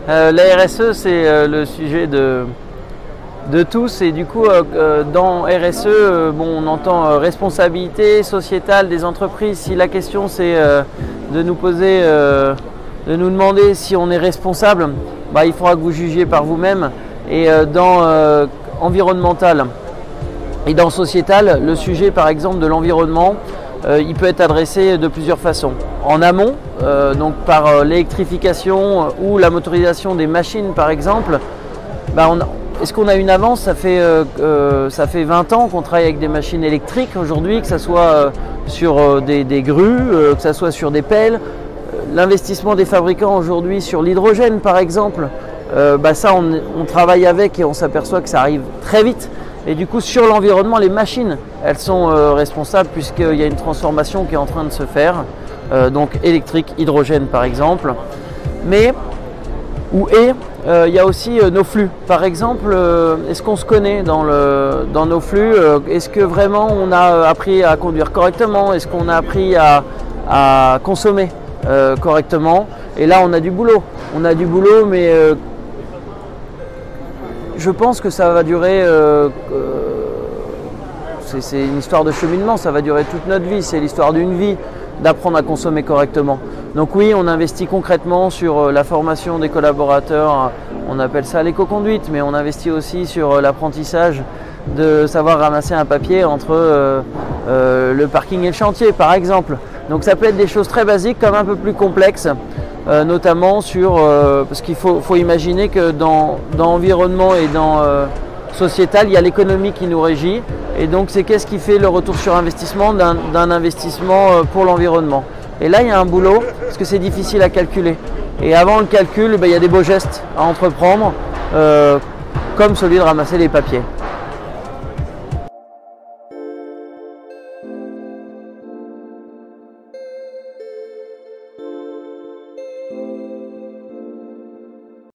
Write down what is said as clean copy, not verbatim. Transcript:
La RSE, c'est le sujet de tous et du coup dans RSE, bon, on entend responsabilité sociétale des entreprises. Si la question c'est de nous poser, de nous demander si on est responsable, bah, il faudra que vous jugiez par vous-même. Et dans environnemental et dans sociétal, le sujet par exemple de l'environnement, il peut être adressé de plusieurs façons. En amont, donc par l'électrification ou la motorisation des machines par exemple, bah, est-ce qu'on a une avance? Ça fait 20 ans qu'on travaille avec des machines électriques aujourd'hui, que ce soit sur des grues, que ce soit sur des pelles. L'investissement des fabricants aujourd'hui sur l'hydrogène par exemple, bah ça on travaille avec et on s'aperçoit que ça arrive très vite. Et du coup sur l'environnement, les machines, elles sont responsables puisqu'il y a une transformation qui est en train de se faire, donc électrique, hydrogène par exemple. Mais il y a aussi nos flux. Par exemple, est-ce qu'on se connaît dans nos flux? Est-ce que vraiment on a appris à conduire correctement? Est-ce qu'on a appris à consommer correctement? Et là on a du boulot. On a du boulot, mais je pense que ça va durer, c'est une histoire de cheminement, ça va durer toute notre vie, c'est l'histoire d'une vie d'apprendre à consommer correctement. Donc oui, on investit concrètement sur la formation des collaborateurs, on appelle ça l'éco-conduite, mais on investit aussi sur l'apprentissage de savoir ramasser un papier entre le parking et le chantier par exemple. Donc ça peut être des choses très basiques comme un peu plus complexes. Notamment sur, parce qu'il faut imaginer que dans environnement et dans sociétal, il y a l'économie qui nous régit. Et donc c'est qu'est-ce qui fait le retour sur investissement d'un investissement pour l'environnement. Et là il y a un boulot, parce que c'est difficile à calculer. Et avant le calcul, il y a des beaux gestes à entreprendre, comme celui de ramasser les papiers.